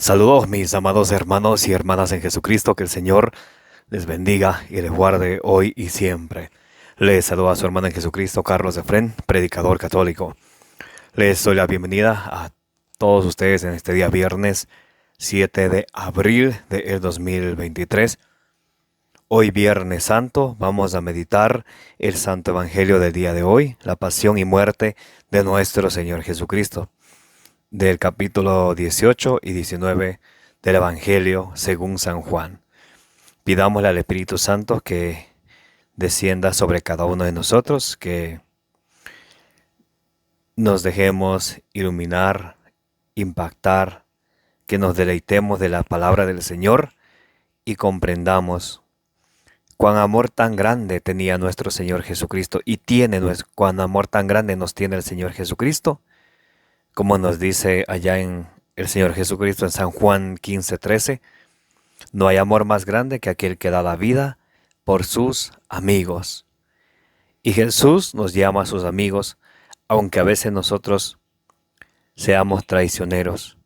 Saludos mis amados hermanos y hermanas en Jesucristo, que el Señor les bendiga y les guarde hoy y siempre. Les saluda a su hermano en Jesucristo, Carlos Efrén, predicador católico. Les doy la bienvenida a todos ustedes en este día viernes 7 de abril del 2023. Hoy Viernes Santo vamos a meditar el Santo Evangelio del día de hoy, la pasión y muerte de nuestro Señor Jesucristo, del capítulo 18 y 19 del Evangelio según San Juan. Pidámosle al Espíritu Santo que descienda sobre cada uno de nosotros, que nos dejemos iluminar, impactar, que nos deleitemos de la palabra del Señor y comprendamos cuán amor tan grande tenía nuestro Señor Jesucristo y cuán amor tan grande nos tiene el Señor Jesucristo, como nos dice allá en el Señor Jesucristo en San Juan 15:13, no hay amor más grande que aquel que da la vida por sus amigos. Y Jesús nos llama a sus amigos, aunque a veces nosotros seamos traicioneros,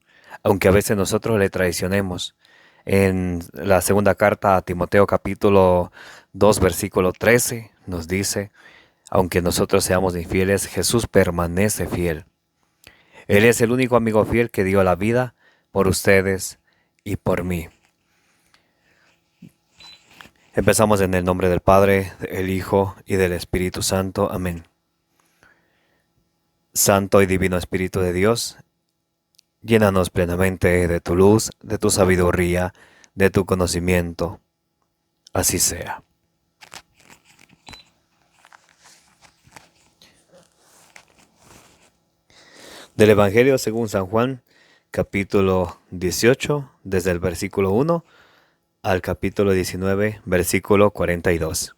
aunque a veces nosotros le traicionemos. En la segunda carta a Timoteo capítulo 2 versículo 13 nos dice, aunque nosotros seamos infieles, Jesús permanece fiel. Él es el único amigo fiel que dio la vida por ustedes y por mí. Empezamos en el nombre del Padre, del Hijo y del Espíritu Santo. Amén. Santo y Divino Espíritu de Dios, llénanos plenamente de tu luz, de tu sabiduría, de tu conocimiento. Así sea. Del Evangelio según San Juan, capítulo 18, desde el versículo 1 al capítulo 19, versículo 42.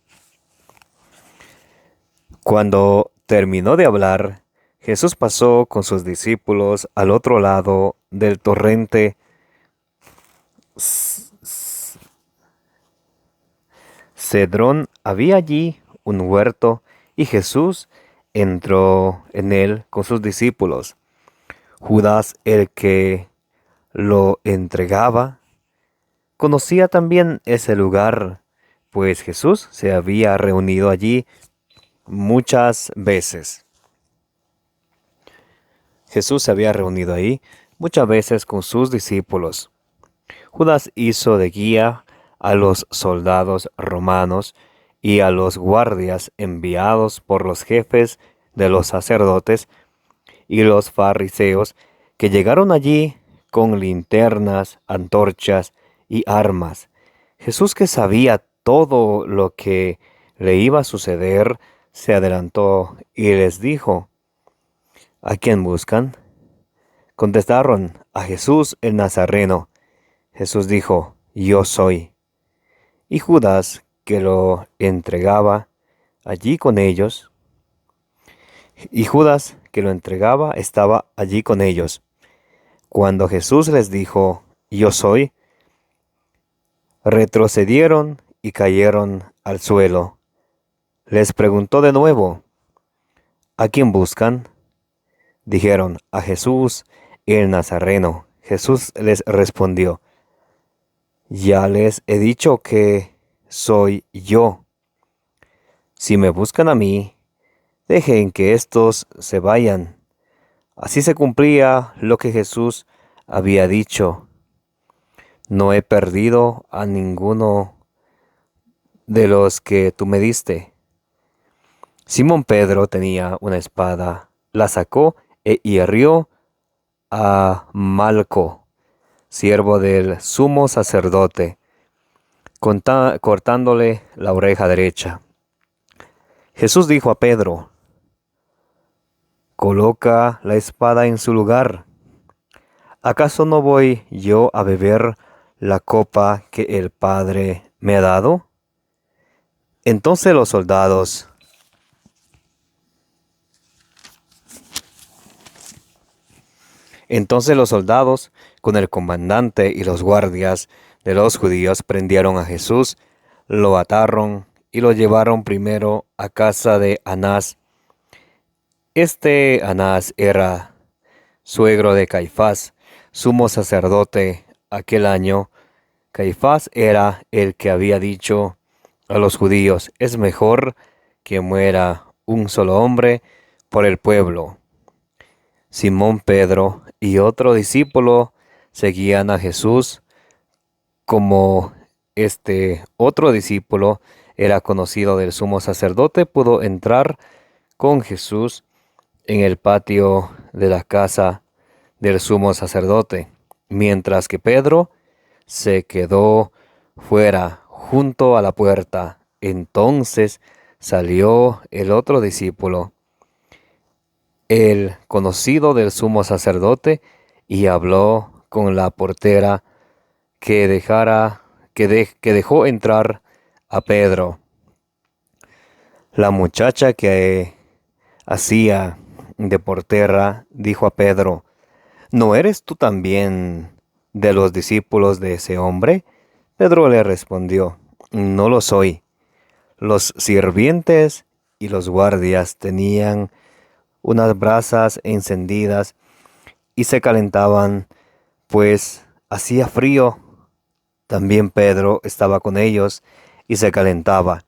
Cuando terminó de hablar, Jesús pasó con sus discípulos al otro lado del torrente Cedrón. Había allí un huerto y Jesús entró en él con sus discípulos. Judas, el que lo entregaba, conocía también ese lugar, pues Jesús se había reunido allí muchas veces. Jesús se había reunido ahí muchas veces con sus discípulos. Judas hizo de guía a los soldados romanos y a los guardias enviados por los jefes de los sacerdotes y los fariseos, que llegaron allí con linternas, antorchas y armas. Jesús, que sabía todo lo que le iba a suceder, se adelantó y les dijo: ¿A quién buscan? Contestaron: a Jesús el Nazareno. Jesús dijo: yo soy. Y Judas, que lo entregaba, estaba allí con ellos. Cuando Jesús les dijo: yo soy, retrocedieron y cayeron al suelo. Les preguntó de nuevo: ¿a quién buscan? Dijeron: a Jesús el Nazareno. Jesús les respondió: ya les he dicho que soy yo. Si me buscan a mí, dejen que estos se vayan. Así se cumplía lo que Jesús había dicho: no he perdido a ninguno de los que tú me diste. Simón Pedro tenía una espada, la sacó e hirió a Malco, siervo del sumo sacerdote, cortándole la oreja derecha. Jesús dijo a Pedro: coloca la espada en su lugar. ¿Acaso no voy yo a beber la copa que el Padre me ha dado? Entonces los soldados con el comandante y los guardias de los judíos prendieron a Jesús, lo ataron y lo llevaron primero a casa de Anás. Anás era suegro de Caifás, sumo sacerdote aquel año, Caifás era el que había dicho a los judíos: es mejor que muera un solo hombre por el pueblo. Simón Pedro y otro discípulo seguían a Jesús. Como este otro discípulo era conocido del sumo sacerdote, pudo entrar con Jesús en el patio de la casa del sumo sacerdote, mientras que Pedro se quedó fuera junto a la puerta. Entonces salió el otro discípulo, el conocido del sumo sacerdote, y habló con la portera que dejó entrar a Pedro. La muchacha que hacía de portera dijo a Pedro: ¿no eres tú también de los discípulos de ese hombre? Pedro le respondió: no lo soy. Los sirvientes y los guardias tenían unas brasas encendidas y se calentaban, pues hacía frío. También Pedro estaba con ellos y se calentaba.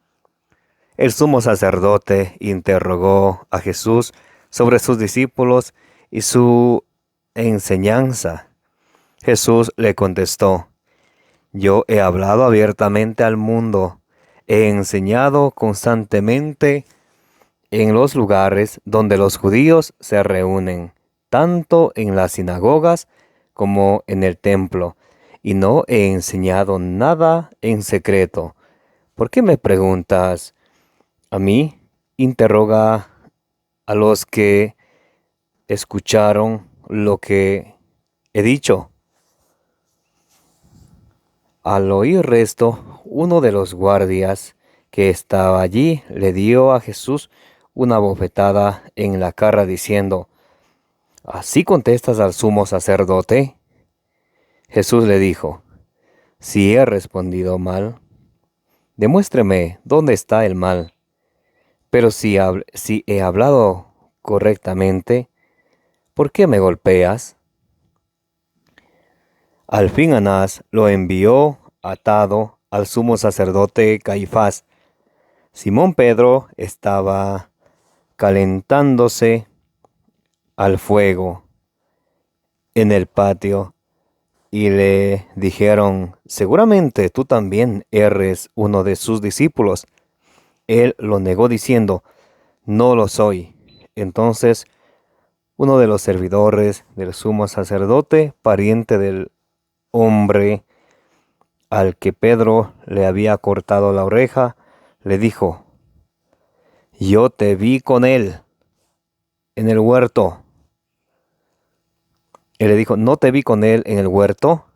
El sumo sacerdote interrogó a Jesús sobre sus discípulos y su enseñanza. Jesús le contestó: yo he hablado abiertamente al mundo, he enseñado constantemente en los lugares donde los judíos se reúnen, tanto en las sinagogas como en el templo, y no he enseñado nada en secreto. ¿Por qué me preguntas a mí? Interroga a los que escucharon lo que he dicho. Al oír esto, uno de los guardias que estaba allí le dio a Jesús una bofetada en la cara diciendo: ¿así contestas al sumo sacerdote? Jesús le dijo: si he respondido mal, demuéstreme dónde está el mal. Pero si he hablado correctamente, ¿por qué me golpeas? Al fin Anás lo envió atado al sumo sacerdote Caifás. Simón Pedro estaba calentándose al fuego en el patio y le dijeron: seguramente tú también eres uno de sus discípulos. Él lo negó diciendo: no lo soy. Entonces uno de los servidores del sumo sacerdote, pariente del hombre al que Pedro le había cortado la oreja, le dijo: yo te vi con él en el huerto. Él le dijo: ¿no te vi con él en el huerto?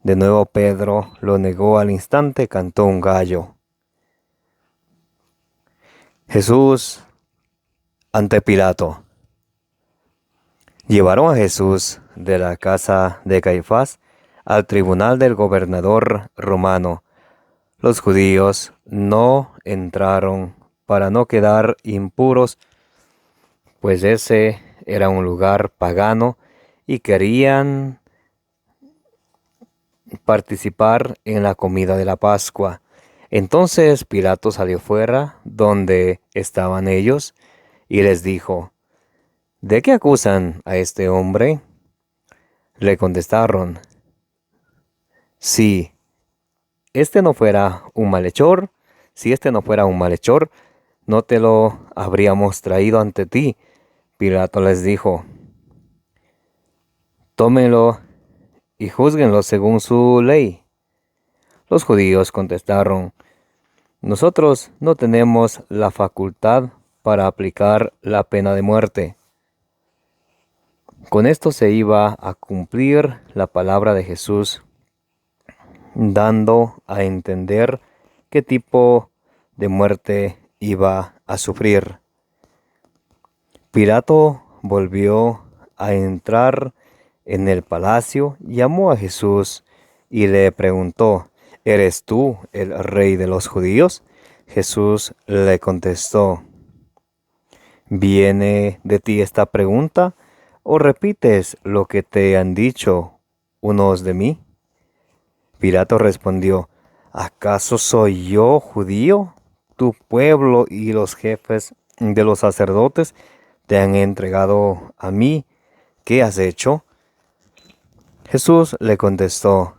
De nuevo Pedro lo negó. Al instante cantó un gallo. Jesús ante Pilato. Llevaron a Jesús de la casa de Caifás al tribunal del gobernador romano. Los judíos no entraron para no quedar impuros, pues ese era un lugar pagano y querían participar en la comida de la Pascua. Entonces Pilato salió fuera donde estaban ellos y les dijo: ¿de qué acusan a este hombre? Le contestaron: si este no fuera un malhechor, no te lo habríamos traído ante ti. Pilato les dijo: tómenlo y júzguenlo según su ley. Los judíos contestaron: nosotros no tenemos la facultad para aplicar la pena de muerte. Con esto se iba a cumplir la palabra de Jesús, dando a entender qué tipo de muerte iba a sufrir. Pilato volvió a entrar en el palacio, llamó a Jesús y le preguntó: ¿eres tú el rey de los judíos? Jesús le contestó: ¿viene de ti esta pregunta o repites lo que te han dicho unos de mí? Pilato respondió, ¿acaso soy yo judío? Tu pueblo y los jefes de los sacerdotes te han entregado a mí. ¿Qué has hecho? Jesús le contestó,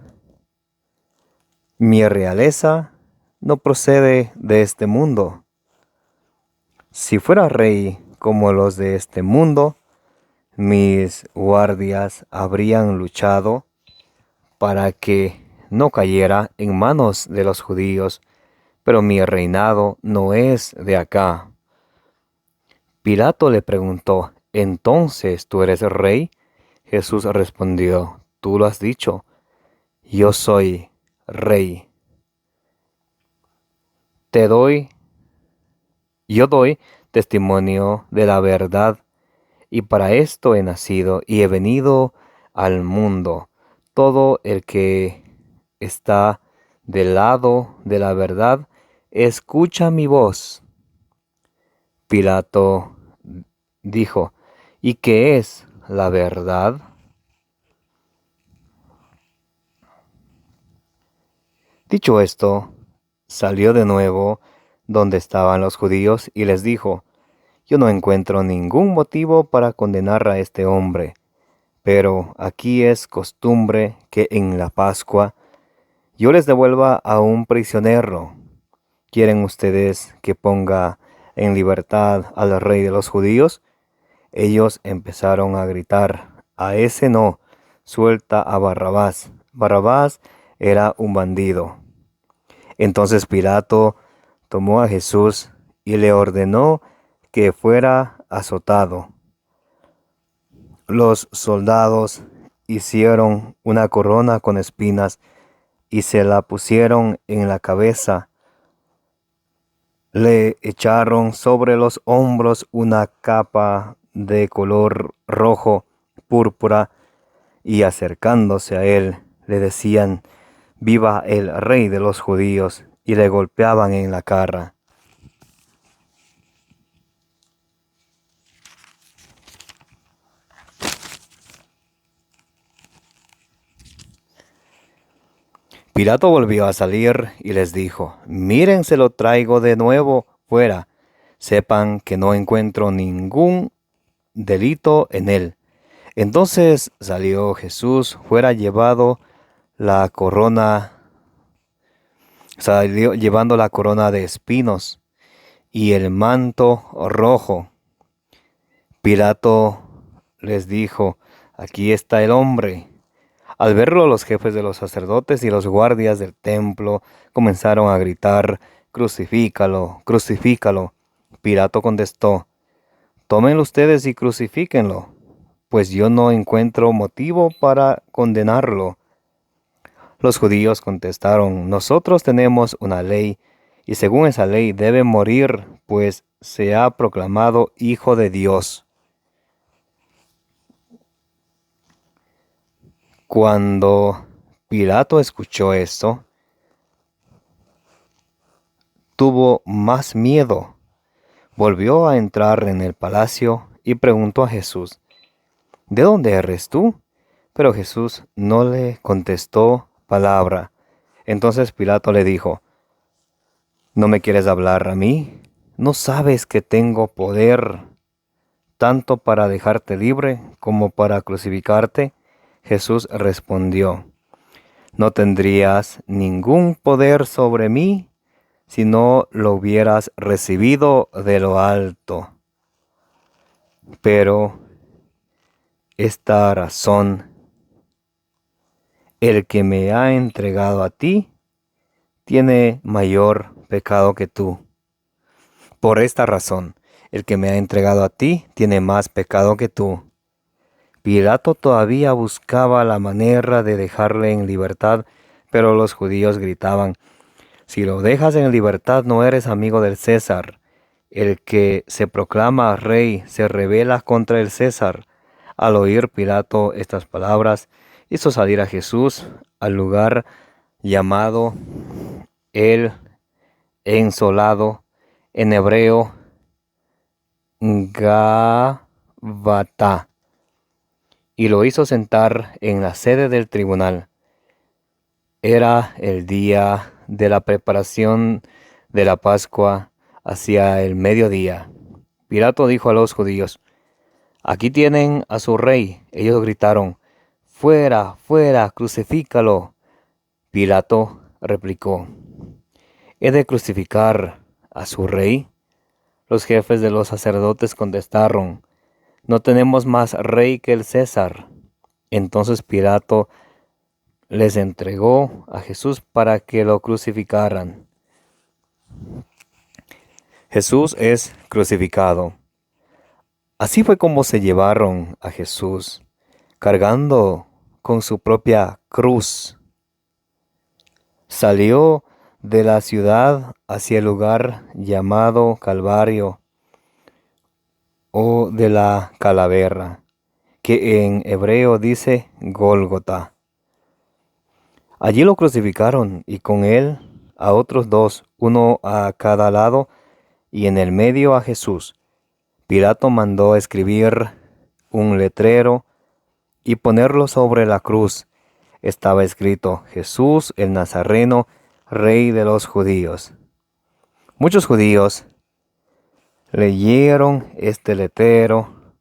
mi realeza no procede de este mundo. Si fuera rey como los de este mundo, mis guardias habrían luchado para que no cayera en manos de los judíos, pero mi reinado no es de acá. Pilato le preguntó, ¿entonces tú eres rey? Jesús respondió, tú lo has dicho, yo soy rey. Yo doy testimonio de la verdad, y para esto he nacido y he venido al mundo. Todo el que está del lado de la verdad, escucha mi voz. Pilato dijo, ¿y qué es la verdad? Dicho esto, salió de nuevo donde estaban los judíos y les dijo, yo no encuentro ningún motivo para condenar a este hombre, pero aquí es costumbre que en la Pascua yo les devuelva a un prisionero. ¿Quieren ustedes que ponga en libertad al rey de los judíos? Ellos empezaron a gritar, a ese no, suelta a Barrabás. Barrabás era un bandido. Entonces Pilato tomó a Jesús y le ordenó que fuera azotado. Los soldados hicieron una corona con espinas y se la pusieron en la cabeza. Le echaron sobre los hombros una capa de color rojo, púrpura, y acercándose a él, le decían, «Viva el rey de los judíos», y le golpeaban en la cara. Pilato volvió a salir y les dijo, «Miren, se lo traigo de nuevo fuera. Sepan que no encuentro ningún delito en él». Entonces salió Jesús fuera llevando la corona de espinos y el manto rojo. Pilato les dijo, «Aquí está el hombre». Al verlo, los jefes de los sacerdotes y los guardias del templo comenzaron a gritar, «Crucifícalo, crucifícalo». Pilato contestó, «Tómenlo ustedes y crucifíquenlo, pues yo no encuentro motivo para condenarlo». Los judíos contestaron, «Nosotros tenemos una ley, y según esa ley debe morir, pues se ha proclamado Hijo de Dios». Cuando Pilato escuchó esto, tuvo más miedo. Volvió a entrar en el palacio y preguntó a Jesús, «¿De dónde eres tú?». Pero Jesús no le contestó palabra. Entonces Pilato le dijo, «¿No me quieres hablar a mí? ¿No sabes que tengo poder tanto para dejarte libre como para crucificarte?». Jesús respondió, «No tendrías ningún poder sobre mí si no lo hubieras recibido de lo alto. Pero esta razón, el que me ha entregado a ti, tiene mayor pecado que tú. Por esta razón, el que me ha entregado a ti, tiene más pecado que tú». Pilato todavía buscaba la manera de dejarle en libertad, pero los judíos gritaban, «Si lo dejas en libertad no eres amigo del César. El que se proclama rey se rebela contra el César». Al oír Pilato estas palabras, hizo salir a Jesús al lugar llamado el Ensolado, en hebreo Gabata, y lo hizo sentar en la sede del tribunal. Era el día de la preparación de la Pascua, hacia el mediodía. Pilato dijo a los judíos: «Aquí tienen a su rey». Ellos gritaron: «Fuera, fuera, crucifícalo». Pilato replicó: «¿He de crucificar a su rey?». Los jefes de los sacerdotes contestaron: «No tenemos más rey que el César». Entonces Pilato les entregó a Jesús para que lo crucificaran. Jesús es crucificado. Así fue como se llevaron a Jesús, cargando con su propia cruz. Salió de la ciudad hacia el lugar llamado Calvario o de la calavera, que en hebreo dice Gólgota. Allí lo crucificaron y con él a otros dos, uno a cada lado, y en el medio a Jesús. Pilato mandó escribir un letrero y ponerlo sobre la cruz. Estaba escrito: «Jesús el Nazareno, Rey de los Judíos». Muchos judíos leyeron este letrero,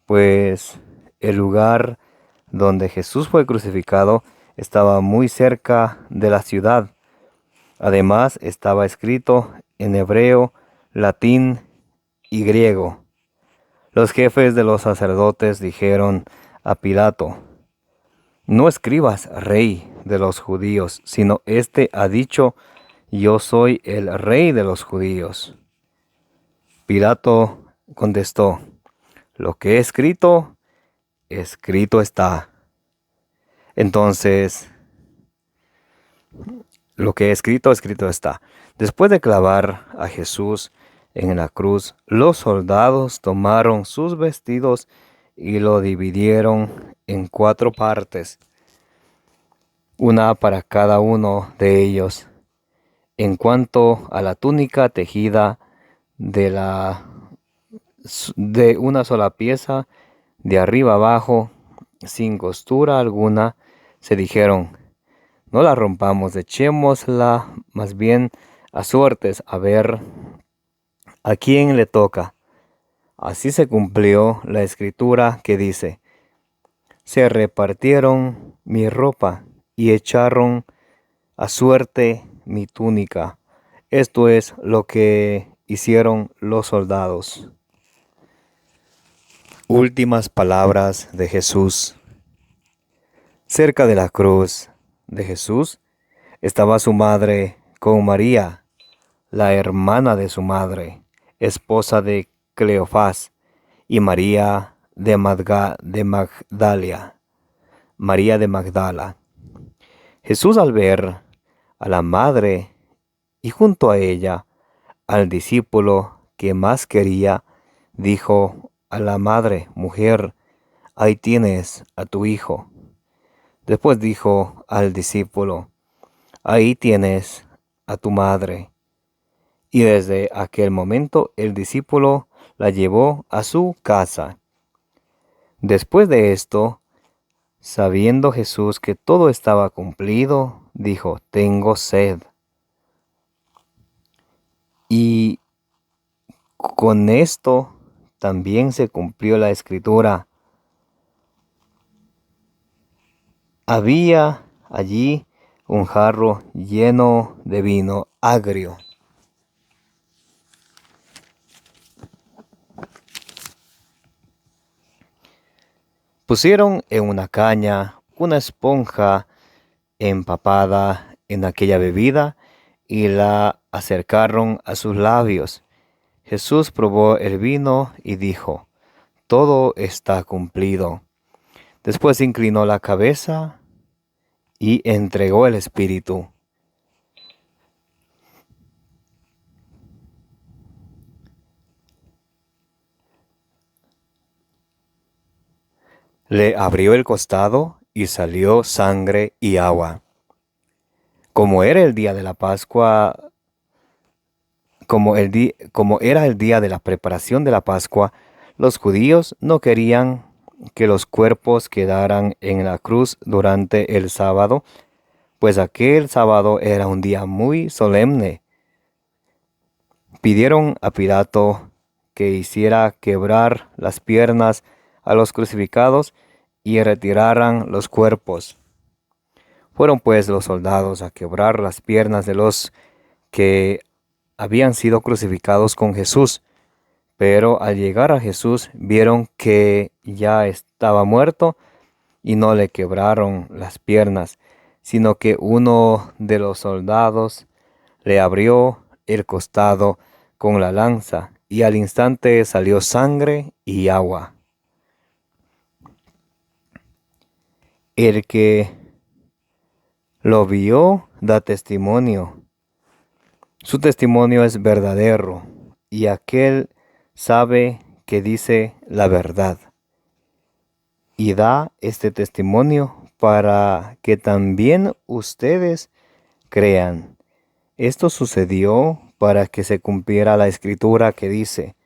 pues el lugar donde Jesús fue crucificado estaba muy cerca de la ciudad. Además, estaba escrito en hebreo, latín y griego. Los jefes de los sacerdotes dijeron a Pilato: «No escribas Rey de los judíos, sino este ha dicho: Yo soy el Rey de los judíos». Pilato contestó: «Lo que he escrito, escrito está». Entonces, lo que he escrito, escrito está. Después de clavar a Jesús en la cruz, los soldados tomaron sus vestidos y lo dividieron en 4 partes, una para cada uno de ellos. En cuanto a la túnica tejida de una sola pieza, de arriba abajo, sin costura alguna, se dijeron: «No la rompamos, echémosla más bien a suertes, a ver a quién le toca». Así se cumplió la escritura que dice: «Se repartieron mi ropa y echaron a suerte mi túnica». Esto es lo que hicieron los soldados. Últimas palabras de Jesús. Cerca de la cruz de Jesús estaba su madre con María, la hermana de su madre, esposa de Cleofás, y María de Magdala. María de Magdala. Jesús, al ver a la madre y junto a ella al discípulo que más quería, dijo a la madre: «Mujer, ahí tienes a tu hijo». Después dijo al discípulo: «Ahí tienes a tu madre». Y desde aquel momento el discípulo la llevó a su casa. Después de esto, sabiendo Jesús que todo estaba cumplido, dijo: «Tengo sed». Y con esto también se cumplió la escritura. Había allí un jarro lleno de vino agrio. Pusieron en una caña una esponja empapada en aquella bebida y la acercaron a sus labios. Jesús probó el vino y dijo: «Todo está cumplido». Después inclinó la cabeza y entregó el espíritu. Le abrió el costado y salió sangre y agua. Como era el día de la Pascua, como era el día de la preparación de la Pascua, los judíos no querían que los cuerpos quedaran en la cruz durante el sábado, pues aquel sábado era un día muy solemne. Pidieron a Pilato que hiciera quebrar las piernas a los crucificados y retiraran los cuerpos. Fueron pues los soldados a quebrar las piernas de los que habían sido crucificados con Jesús, pero al llegar a Jesús vieron que ya estaba muerto y no le quebraron las piernas, sino que uno de los soldados le abrió el costado con la lanza y al instante salió sangre y agua. El que lo vio da testimonio. Su testimonio es verdadero y aquel sabe que dice la verdad. Y da este testimonio para que también ustedes crean. Esto sucedió para que se cumpliera la escritura que dice: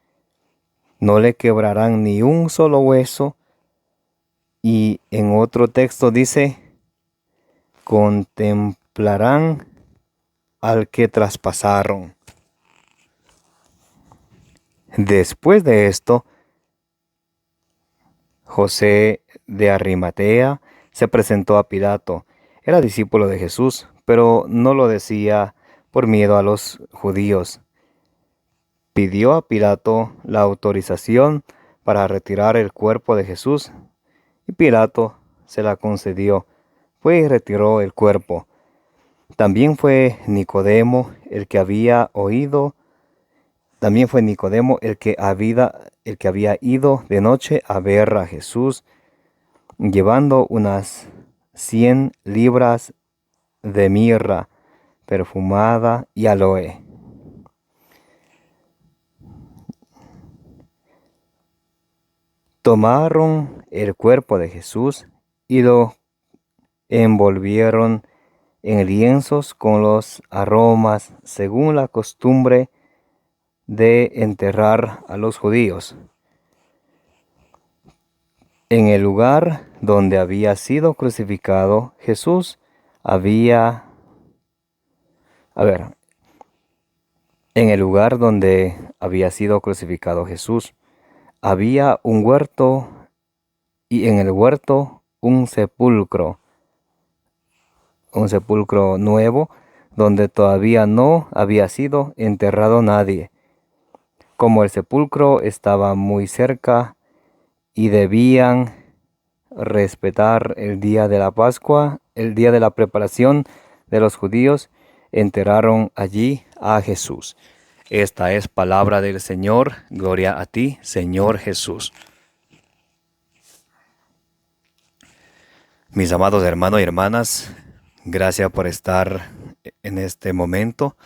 no le quebrarán ni un solo hueso. Y en otro texto dice: contemplarán al que traspasaron. Después de esto, José de Arimatea se presentó a Pilato. Era discípulo de Jesús, pero no lo decía por miedo a los judíos. Pidió a Pilato la autorización para retirar el cuerpo de Jesús, y Pilato se la concedió. Fue y retiró el cuerpo. También fue Nicodemo el que había ido de noche a ver a Jesús, llevando unas 100 libras de mirra perfumada y aloe. Tomaron el cuerpo de Jesús y lo envolvieron en lienzos con los aromas, según la costumbre de enterrar a los judíos. En el lugar donde había sido crucificado Jesús había un huerto, y en el huerto un sepulcro nuevo, donde todavía no había sido enterrado nadie. Como el sepulcro estaba muy cerca y debían respetar el día de la Pascua, el día de la preparación de los judíos, enterraron allí a Jesús. Esta es palabra del Señor. Gloria a ti, Señor Jesús. Mis amados hermanos y hermanas, gracias por estar en este momento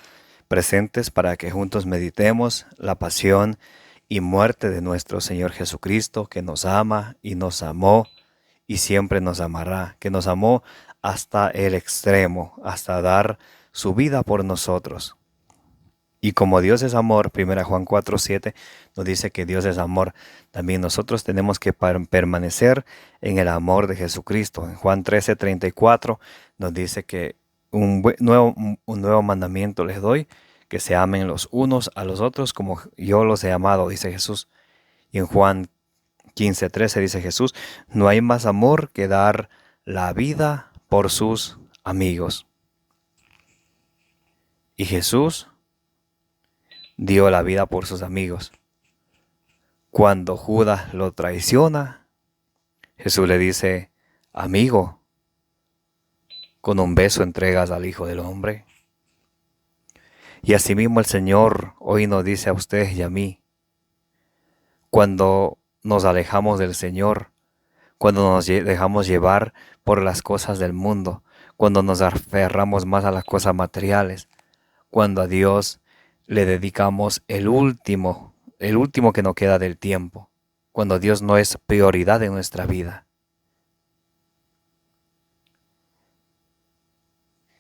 presentes para que juntos meditemos la pasión y muerte de nuestro Señor Jesucristo, que nos ama y nos amó y siempre nos amará, que nos amó hasta el extremo, hasta dar su vida por nosotros. Y como Dios es amor, 1 Juan 4:7 nos dice que Dios es amor. También nosotros tenemos que permanecer en el amor de Jesucristo. En Juan 13:34 nos dice que un nuevo mandamiento les doy, que se amen los unos a los otros como yo los he amado, dice Jesús. Y en Juan 15:13 dice Jesús: no hay más amor que dar la vida por sus amigos. Y Jesús dio la vida por sus amigos. Cuando Judas lo traiciona, Jesús le dice: amigo, con un beso entregas al Hijo del Hombre. Y asimismo el Señor hoy nos dice a ustedes y a mí: cuando nos alejamos del Señor, cuando nos dejamos llevar por las cosas del mundo, cuando nos aferramos más a las cosas materiales, cuando a Dios le dedicamos el último que nos queda del tiempo, cuando Dios no es prioridad en nuestra vida.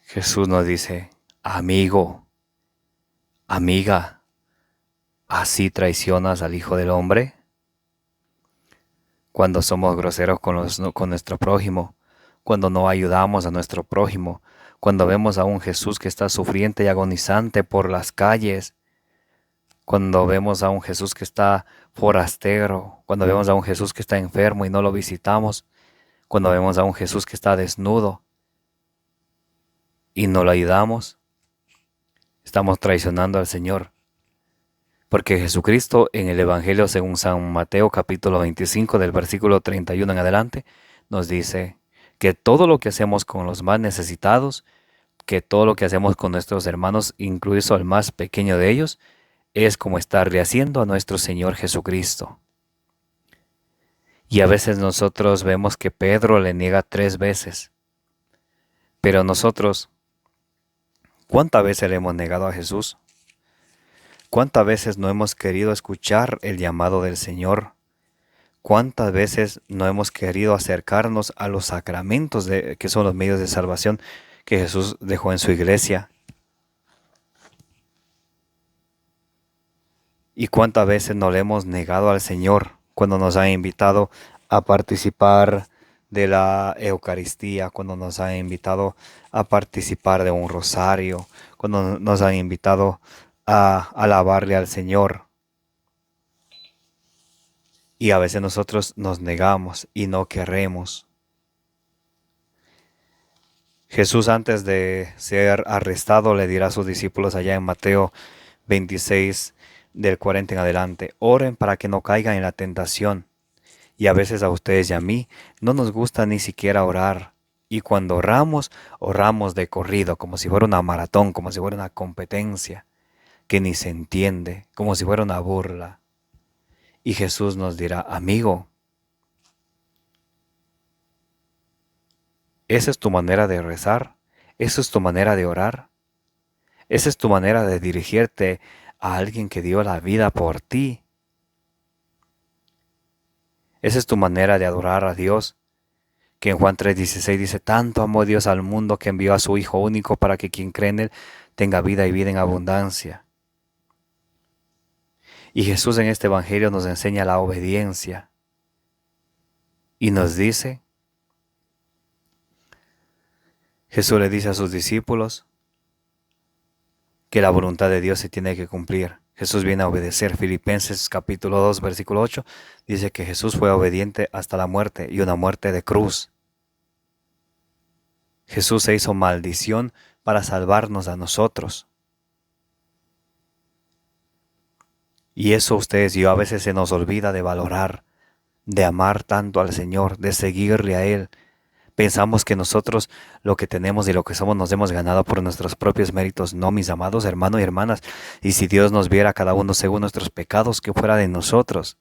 Jesús nos dice: amigo, amiga, ¿así traicionas al Hijo del Hombre? cuando somos groseros con nuestro prójimo, cuando no ayudamos a nuestro prójimo, cuando vemos a un Jesús que está sufriente y agonizante por las calles, cuando vemos a un Jesús que está forastero, cuando vemos a un Jesús que está enfermo y no lo visitamos, cuando vemos a un Jesús que está desnudo y no lo ayudamos, estamos traicionando al Señor. Porque Jesucristo en el Evangelio según San Mateo capítulo 25 del versículo 31 en adelante nos dice que todo lo que hacemos con los más necesitados, que todo lo que hacemos con nuestros hermanos, incluso al más pequeño de ellos, es como estarle haciendo a nuestro Señor Jesucristo. Y a veces nosotros vemos que Pedro le niega 3 veces. Pero nosotros, ¿cuántas veces le hemos negado a Jesús? ¿Cuántas veces no hemos querido escuchar el llamado del Señor? ¿Cuántas veces no hemos querido acercarnos a los sacramentos que son los medios de salvación que Jesús dejó en su iglesia? ¿Y cuántas veces no le hemos negado al Señor cuando nos ha invitado a participar de la Eucaristía, cuando nos ha invitado a participar de un rosario, cuando nos ha invitado a alabarle al Señor? Y a veces nosotros nos negamos y no queremos. Jesús, antes de ser arrestado, le dirá a sus discípulos allá en Mateo 26 del 40 en adelante: oren para que no caigan en la tentación. Y a veces a ustedes y a mí no nos gusta ni siquiera orar. Y cuando oramos, oramos de corrido, como si fuera una maratón, como si fuera una competencia que ni se entiende, como si fuera una burla. Y Jesús nos dirá: amigo, ¿esa es tu manera de rezar? ¿Esa es tu manera de orar? ¿Esa es tu manera de dirigirte a alguien que dio la vida por ti? ¿Esa es tu manera de adorar a Dios? Que en Juan 3:16 dice: tanto amó Dios al mundo que envió a su Hijo único para que quien cree en Él tenga vida y vida en abundancia. Y Jesús en este Evangelio nos enseña la obediencia. Y nos dice, Jesús le dice a sus discípulos que la voluntad de Dios se tiene que cumplir. Jesús viene a obedecer. Filipenses capítulo 2, versículo 8, dice que Jesús fue obediente hasta la muerte, y una muerte de cruz. Jesús se hizo maldición para salvarnos a nosotros. Y eso ustedes y yo a veces se nos olvida de valorar, de amar tanto al Señor, de seguirle a Él. Pensamos que nosotros lo que tenemos y lo que somos nos hemos ganado por nuestros propios méritos. No, mis amados hermanos y hermanas. Y si Dios nos viera cada uno según nuestros pecados, ¿qué fuera de nosotros?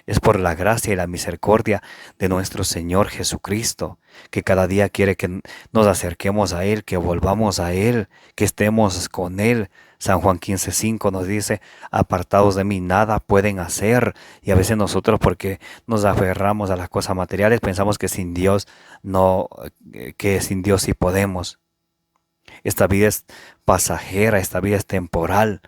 Es por la gracia y la misericordia de nuestro Señor Jesucristo, que cada día quiere que nos acerquemos a Él, que volvamos a Él, que estemos con Él. San Juan 15:5 nos dice: apartados de mí nada pueden hacer. Y a veces nosotros, porque nos aferramos a las cosas materiales, pensamos que sin Dios no, que sin Dios sí podemos. Esta vida es pasajera, esta vida es temporal.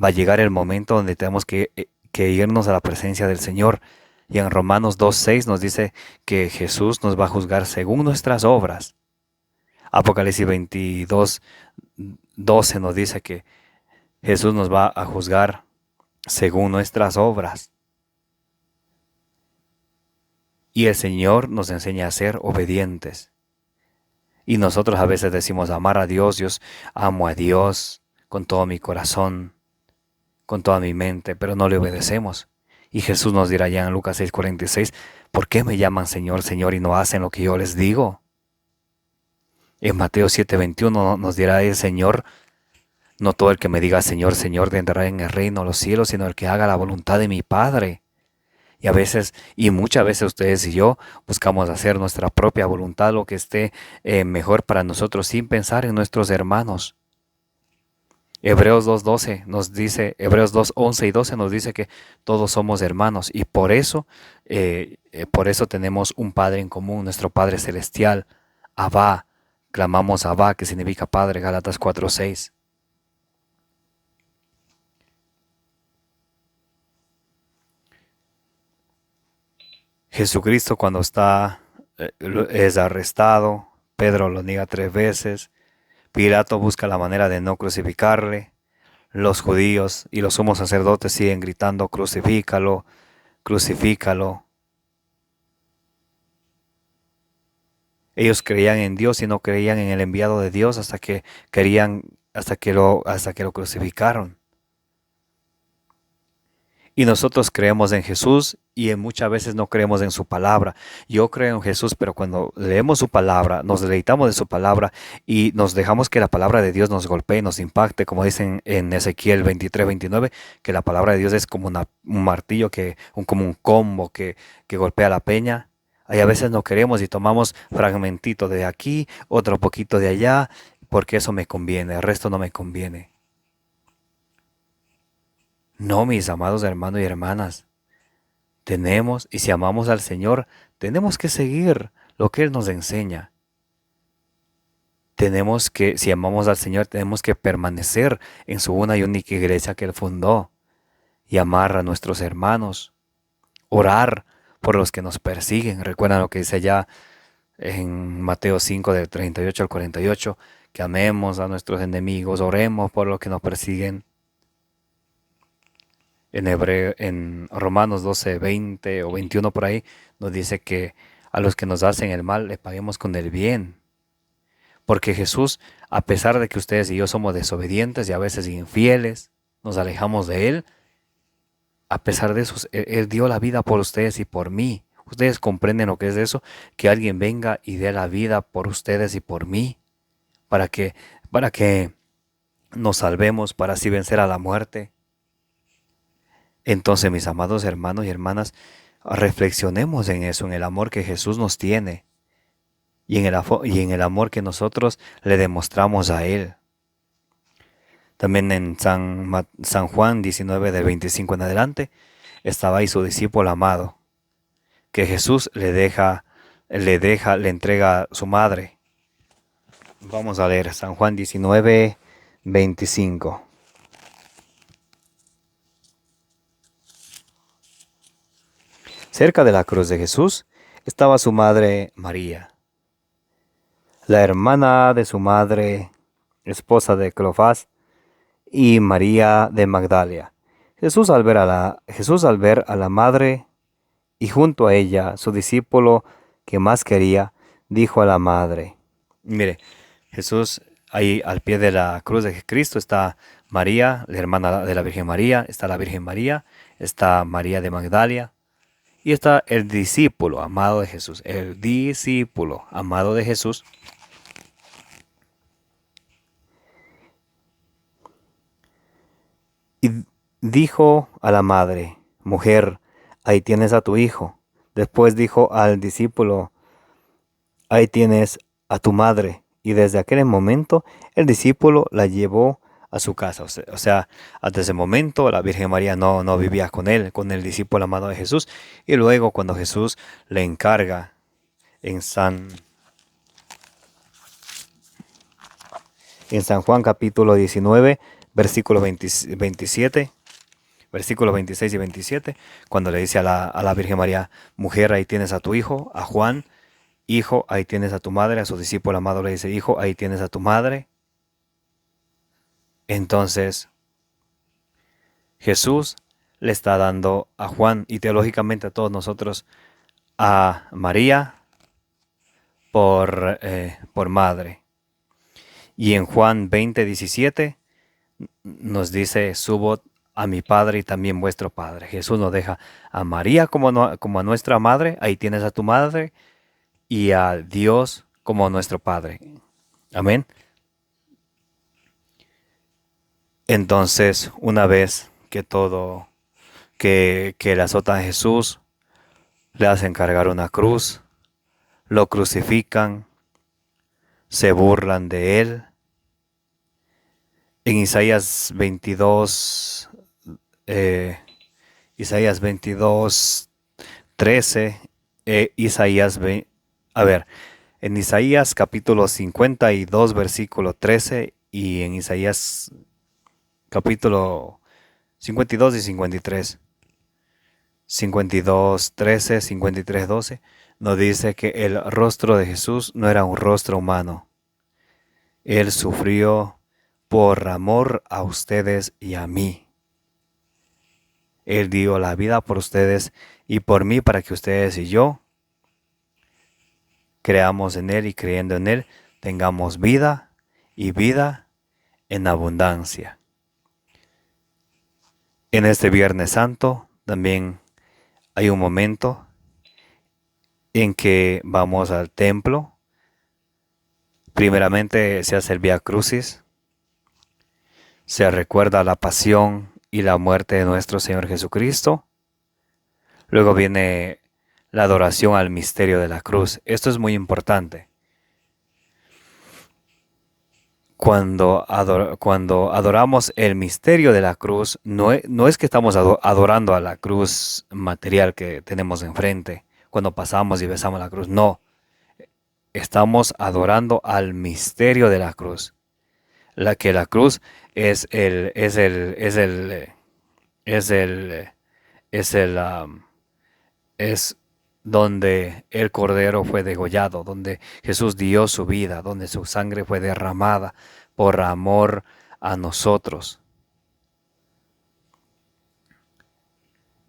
Va a llegar el momento donde tenemos que irnos a la presencia del Señor. Y en Romanos 2:6 nos dice que Jesús nos va a juzgar según nuestras obras. Apocalipsis 22:12 nos dice que Jesús nos va a juzgar según nuestras obras. Y el Señor nos enseña a ser obedientes. Y nosotros a veces decimos amar a Dios. Yo amo a Dios con todo mi corazón, con toda mi mente, pero no le obedecemos. Y Jesús nos dirá ya en Lucas 6:46: ¿por qué me llaman Señor, Señor y no hacen lo que yo les digo? En Mateo 7:21 nos dirá el Señor: no todo el que me diga Señor, Señor entrará en el reino de los cielos, sino el que haga la voluntad de mi Padre. Y a veces, y muchas veces ustedes y yo buscamos hacer nuestra propia voluntad, lo que esté mejor para nosotros, sin pensar en nuestros hermanos. Hebreos 2:12 nos dice, Hebreos 2:11 y 12 nos dice que todos somos hermanos, y por eso tenemos un Padre en común, nuestro Padre Celestial, Abba. Clamamos Abba, que significa Padre, Gálatas 4:6. Jesucristo cuando es arrestado, Pedro lo niega 3 veces, Pilato busca la manera de no crucificarle, los judíos y los sumos sacerdotes siguen gritando, crucifícalo, crucifícalo. Ellos creían en Dios y no creían en el enviado de Dios hasta que lo crucificaron. Y nosotros creemos en Jesús y muchas veces no creemos en su palabra. Yo creo en Jesús, pero cuando leemos su palabra, nos deleitamos de su palabra y nos dejamos que la palabra de Dios nos golpee, nos impacte, como dicen en Ezequiel 23-29, que la palabra de Dios es como un martillo, como un combo que golpea la peña. Ahí a veces no queremos y tomamos fragmentito de aquí, otro poquito de allá, porque eso me conviene, el resto no me conviene. No, mis amados hermanos y hermanas, y si amamos al Señor, tenemos que seguir lo que Él nos enseña. Si amamos al Señor, tenemos que permanecer en su una y única iglesia que Él fundó y amar a nuestros hermanos, orar por los que nos persiguen. Recuerdan lo que dice allá en Mateo 5, del 38 al 48, que amemos a nuestros enemigos, oremos por los que nos persiguen. En Romanos 12, 20 o 21 por ahí, nos dice que a los que nos hacen el mal le paguemos con el bien. Porque Jesús, a pesar de que ustedes y yo somos desobedientes y a veces infieles, nos alejamos de Él, a pesar de eso, Él dio la vida por ustedes y por mí. Ustedes comprenden lo que es eso, que alguien venga y dé la vida por ustedes y por mí, para que nos salvemos, para así vencer a la muerte. Entonces, mis amados hermanos y hermanas, reflexionemos en eso, en el amor que Jesús nos tiene y en el amor que nosotros le demostramos a Él. También en San Juan 19, del 25 en adelante, estaba ahí su discípulo amado, que Jesús le entrega a su madre. Vamos a leer San Juan 19, 25. Cerca de la cruz de Jesús estaba su madre María, la hermana de su madre, esposa de Cleofás, y María de Magdala. Jesús al ver a la madre y junto a ella su discípulo que más quería, dijo a la madre. Mire, Jesús ahí al pie de la cruz de Cristo está María, la hermana de la Virgen María, está la Virgen María, está María de Magdala. Y está el discípulo amado de Jesús, el discípulo amado de Jesús. Y dijo a la madre, mujer, ahí tienes a tu hijo. Después dijo al discípulo, ahí tienes a tu madre. Y desde aquel momento el discípulo la llevó a su casa. O sea, hasta ese momento la Virgen María no vivía con él, con el discípulo amado de Jesús. Y luego cuando Jesús le encarga en San Juan capítulo 19, versículos 27, versículos 26 y 27, cuando le dice a la Virgen María, mujer, ahí tienes a tu hijo, a Juan, hijo, ahí tienes a tu madre, a su discípulo amado le dice, hijo, ahí tienes a tu madre. Entonces, Jesús le está dando a Juan y teológicamente a todos nosotros a María por madre. Y en Juan 20:17 nos dice, subo a mi Padre y también vuestro Padre. Jesús nos deja a María como a nuestra madre, ahí tienes a tu madre, y a Dios como nuestro Padre. Amén. Entonces, una vez que le azotan a Jesús, le hacen cargar una cruz, lo crucifican, se burlan de él. En Isaías 22, Isaías 22, 13, en Isaías capítulo 52, versículo 13, y en Isaías capítulo 52 y 53. 52:13, 53:12, nos dice que el rostro de Jesús no era un rostro humano. Él sufrió por amor a ustedes y a mí. Él dio la vida por ustedes y por mí para que ustedes y yo creamos en Él y creyendo en Él tengamos vida y vida en abundancia. En este Viernes Santo también hay un momento en que vamos al templo. Primeramente se hace el Vía Crucis, se recuerda la pasión y la muerte de nuestro Señor Jesucristo. Luego viene la adoración al misterio de la cruz. Esto es muy importante. Cuando adoramos el misterio de la cruz, no es que estamos adorando a la cruz material que tenemos enfrente, cuando pasamos y besamos la cruz. No, estamos adorando al misterio de la cruz. La cruz es donde el Cordero fue degollado, donde Jesús dio su vida, donde su sangre fue derramada por amor a nosotros.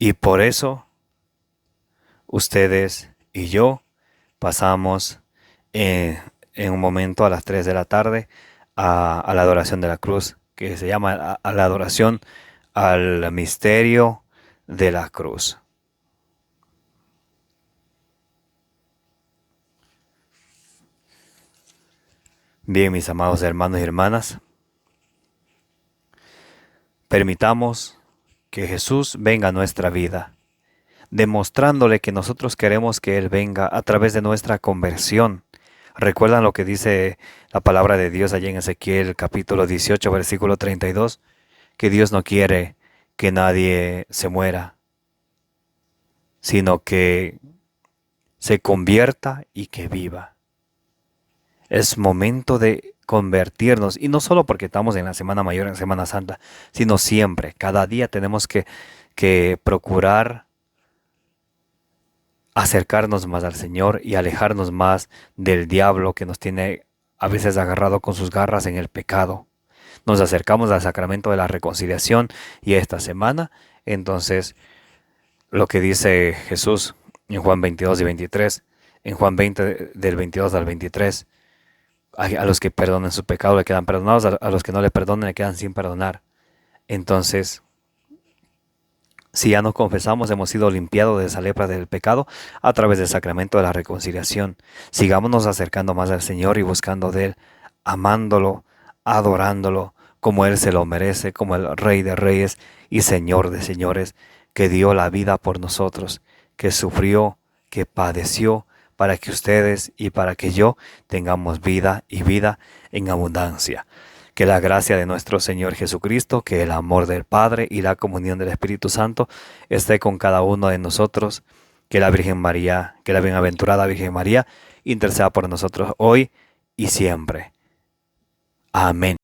Y por eso ustedes y yo pasamos en un momento a las 3 de la tarde a la adoración de la cruz, que se llama a la adoración al misterio de la cruz. Bien, mis amados hermanos y hermanas, permitamos que Jesús venga a nuestra vida, demostrándole que nosotros queremos que Él venga a través de nuestra conversión. ¿Recuerdan lo que dice la palabra de Dios allí en Ezequiel capítulo 18, versículo 32? Que Dios no quiere que nadie se muera, sino que se convierta y que viva. Es momento de convertirnos, y no solo porque estamos en la Semana Mayor, en Semana Santa, sino siempre, cada día tenemos que procurar acercarnos más al Señor y alejarnos más del diablo que nos tiene a veces agarrado con sus garras en el pecado. Nos acercamos al sacramento de la reconciliación y esta semana, entonces, lo que dice Jesús en Juan 22 y 23, en Juan 20 del 22 al 23, a los que perdonen su pecado le quedan perdonados, a los que no le perdonen le quedan sin perdonar. Entonces, si ya nos confesamos, hemos sido limpiados de esa lepra del pecado a través del sacramento de la reconciliación. Sigámonos acercando más al Señor y buscando de Él, amándolo, adorándolo, como Él se lo merece, como el Rey de Reyes y Señor de Señores, que dio la vida por nosotros, que sufrió, que padeció, para que ustedes y para que yo tengamos vida y vida en abundancia. Que la gracia de nuestro Señor Jesucristo, que el amor del Padre y la comunión del Espíritu Santo esté con cada uno de nosotros. Que la Virgen María, que la bienaventurada Virgen María interceda por nosotros hoy y siempre. Amén.